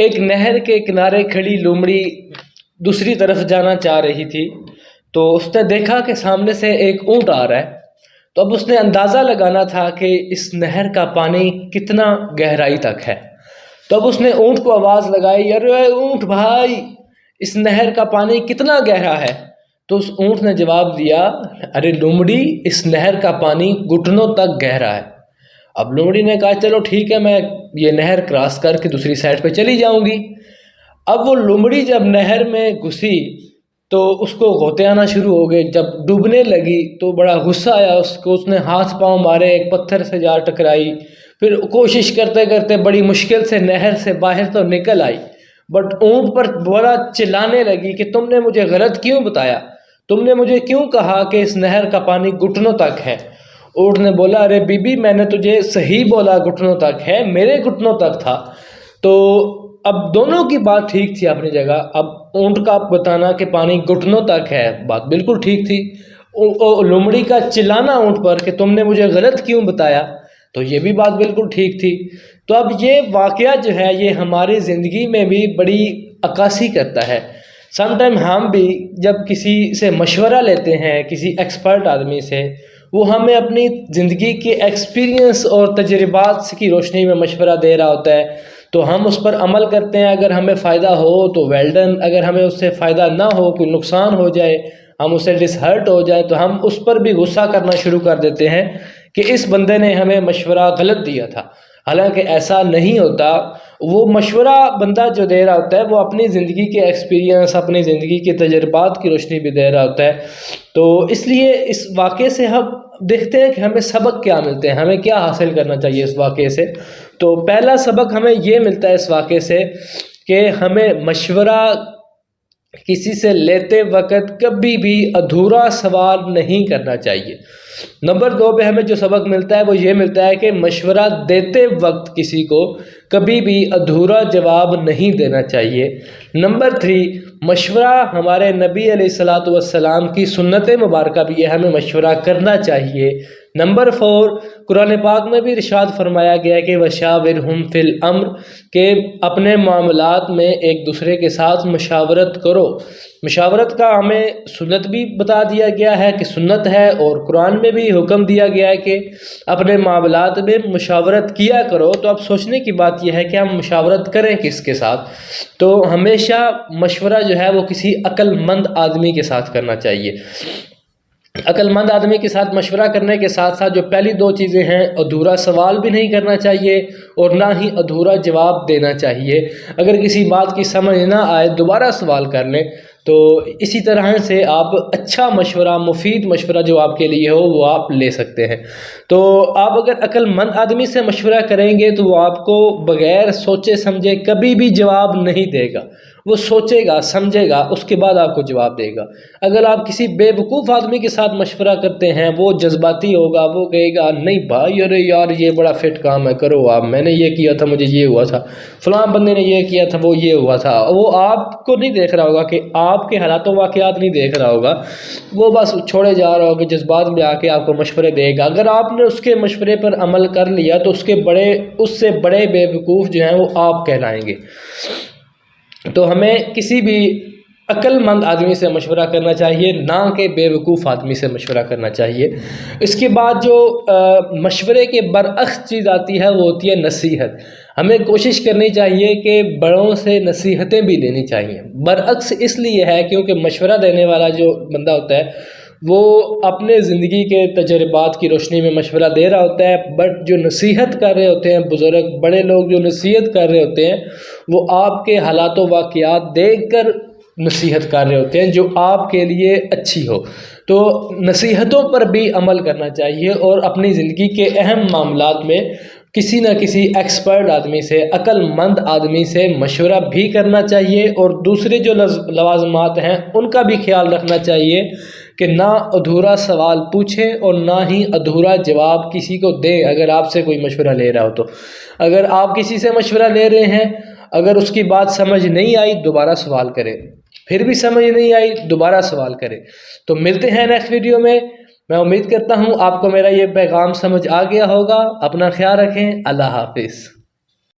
ایک نہر کے کنارے کھڑی لومڑی دوسری طرف جانا چاہ رہی تھی، تو اس نے دیکھا کہ سامنے سے ایک اونٹ آ رہا ہے۔ تو اب اس نے اندازہ لگانا تھا کہ اس نہر کا پانی کتنا گہرائی تک ہے۔ تو اب اس نے اونٹ کو آواز لگائی، ارے اونٹ بھائی، اس نہر کا پانی کتنا گہرا ہے؟ تو اس اونٹ نے جواب دیا، ارے لومڑی، اس نہر کا پانی گھٹنوں تک گہرا ہے۔ اب لومڑی نے کہا چلو ٹھیک ہے، میں یہ نہر کراس کر کے دوسری سائڈ پہ چلی جاؤں گی۔ اب وہ لومڑی جب نہر میں گھسی تو اس کو غوطے آنا شروع ہو گئے۔ جب ڈوبنے لگی تو بڑا غصہ آیا اس کو، اس نے ہاتھ پاؤں مارے، ایک پتھر سے جا ٹکرائی، پھر کوشش کرتے کرتے بڑی مشکل سے نہر سے باہر تو نکل آئی، بٹ اونٹ پر بڑا چلانے لگی کہ تم نے مجھے غلط کیوں بتایا، تم نے مجھے کیوں کہا کہ اس نہر کا پانی گھٹنوں تک ہے؟ اونٹ نے بولا، ارے بی بی، میں نے تجھے صحیح بولا گھٹنوں تک ہے، میرے گھٹنوں تک تھا۔ تو اب دونوں کی بات ٹھیک تھی اپنی جگہ۔ اب اونٹ کا بتانا کہ پانی گھٹنوں تک ہے، بات بالکل ٹھیک تھی۔ لومڑی کا چلانا اونٹ پر کہ تم نے مجھے غلط کیوں بتایا، تو یہ بھی بات بالکل ٹھیک تھی۔ تو اب یہ واقعہ جو ہے یہ ہماری زندگی میں بھی بڑی عکاسی کرتا ہے۔ سم ٹائم ہم بھی جب کسی سے مشورہ لیتے ہیں، کسی ایکسپرٹ آدمی سے، وہ ہمیں اپنی زندگی کے ایکسپیرینس اور تجربات کی روشنی میں مشورہ دے رہا ہوتا ہے، تو ہم اس پر عمل کرتے ہیں۔ اگر ہمیں فائدہ ہو تو ویل ڈن، اگر ہمیں اس سے فائدہ نہ ہو، کوئی نقصان ہو جائے، ہم اسے ڈس ہرٹ ہو جائے، تو ہم اس پر بھی غصہ کرنا شروع کر دیتے ہیں کہ اس بندے نے ہمیں مشورہ غلط دیا تھا۔ حالانکہ ایسا نہیں ہوتا۔ وہ مشورہ بندہ جو دے رہا ہوتا ہے وہ اپنی زندگی کے ایکسپیرینس، اپنی زندگی کے تجربات کی روشنی بھی دے رہا ہوتا ہے۔ تو اس لیے اس واقعے سے ہم دیکھتے ہیں کہ ہمیں سبق کیا ملتے ہیں، ہمیں کیا حاصل کرنا چاہیے اس واقعے سے۔ تو پہلا سبق ہمیں یہ ملتا ہے اس واقعے سے کہ ہمیں مشورہ کسی سے لیتے وقت کبھی بھی ادھورا سوال نہیں کرنا چاہیے۔ نمبر 2 پہ ہمیں جو سبق ملتا ہے وہ یہ ملتا ہے کہ مشورہ دیتے وقت کسی کو کبھی بھی ادھورا جواب نہیں دینا چاہیے۔ نمبر 3، مشورہ ہمارے نبی علیہ الصلاۃ والسلام کی سنت مبارکہ بھی ہے، ہمیں مشورہ کرنا چاہیے۔ نمبر 4، قرآن پاک میں بھی ارشاد فرمایا گیا ہے کہ وَشَاوِرْهُمْ فِي الْأَمْرِ، کہ اپنے معاملات میں ایک دوسرے کے ساتھ مشاورت کرو۔ مشاورت کا ہمیں سنت بھی بتا دیا گیا ہے کہ سنت ہے، اور قرآن میں بھی حکم دیا گیا ہے کہ اپنے معاملات میں مشاورت کیا کرو۔ تو اب سوچنے کی بات یہ ہے کہ ہم مشاورت کریں کس کے ساتھ؟ تو ہمیشہ مشورہ جو ہے وہ کسی عقل مند آدمی کے ساتھ کرنا چاہیے۔ عقل مند آدمی کے ساتھ مشورہ کرنے کے ساتھ ساتھ جو پہلی 2 چیزیں ہیں، ادھورا سوال بھی نہیں کرنا چاہیے اور نہ ہی ادھورا جواب دینا چاہیے۔ اگر کسی بات کی سمجھ نہ آئے دوبارہ سوال کر لیں۔ تو اسی طرح سے آپ اچھا مشورہ، مفید مشورہ جو آپ کے لیے ہو وہ آپ لے سکتے ہیں۔ تو آپ اگر عقل مند آدمی سے مشورہ کریں گے تو وہ آپ کو بغیر سوچے سمجھے کبھی بھی جواب نہیں دے گا، وہ سوچے گا، سمجھے گا، اس کے بعد آپ کو جواب دے گا۔ اگر آپ کسی بے وقوف آدمی کے ساتھ مشورہ کرتے ہیں، وہ جذباتی ہوگا، وہ کہے گا نہیں بھائی، ارے یار یہ بڑا فٹ کام ہے، کرو آپ، میں نے یہ کیا تھا، مجھے یہ ہوا تھا، فلاں بندے نے یہ کیا تھا، وہ یہ ہوا تھا۔ وہ آپ کو نہیں دیکھ رہا ہوگا، کہ آپ کے حالات و واقعات نہیں دیکھ رہا ہوگا، وہ بس چھوڑے جا رہا ہوگا، جذبات میں آ کے آپ کو مشورے دے گا۔ اگر آپ نے اس کے مشورے پر عمل کر لیا تو اس سے بڑے بے وقوف جو ہیں وہ آپ کہلائیں گے۔ تو ہمیں کسی بھی عقل مند آدمی سے مشورہ کرنا چاہیے، نہ کہ بے وقوف آدمی سے مشورہ کرنا چاہیے۔ اس کے بعد جو مشورے کے برعکس چیز آتی ہے وہ ہوتی ہے نصیحت۔ ہمیں کوشش کرنی چاہیے کہ بڑوں سے نصیحتیں بھی لینی چاہیے۔ برعکس اس لیے ہے کیونکہ مشورہ دینے والا جو بندہ ہوتا ہے وہ اپنے زندگی کے تجربات کی روشنی میں مشورہ دے رہا ہوتا ہے، بٹ جو نصیحت کر رہے ہوتے ہیں بزرگ بڑے لوگ جو نصیحت کر رہے ہوتے ہیں وہ آپ کے حالات و واقعات دیکھ کر نصیحت کر رہے ہوتے ہیں جو آپ کے لیے اچھی ہو۔ تو نصیحتوں پر بھی عمل کرنا چاہیے اور اپنی زندگی کے اہم معاملات میں کسی نہ کسی ایکسپرٹ آدمی سے، عقل مند آدمی سے مشورہ بھی کرنا چاہیے، اور دوسرے جو لوازمات ہیں ان کا بھی خیال رکھنا چاہیے کہ نہ ادھورا سوال پوچھیں اور نہ ہی ادھورا جواب کسی کو دیں۔ اگر آپ سے کوئی مشورہ لے رہا ہو تو اگر آپ کسی سے مشورہ لے رہے ہیں، اگر اس کی بات سمجھ نہیں آئی دوبارہ سوال کریں، پھر بھی سمجھ نہیں آئی دوبارہ سوال کریں۔ تو ملتے ہیں نیکسٹ ویڈیو میں امید کرتا ہوں آپ کو میرا یہ پیغام سمجھ آ گیا ہوگا۔ اپنا خیال رکھیں، اللہ حافظ۔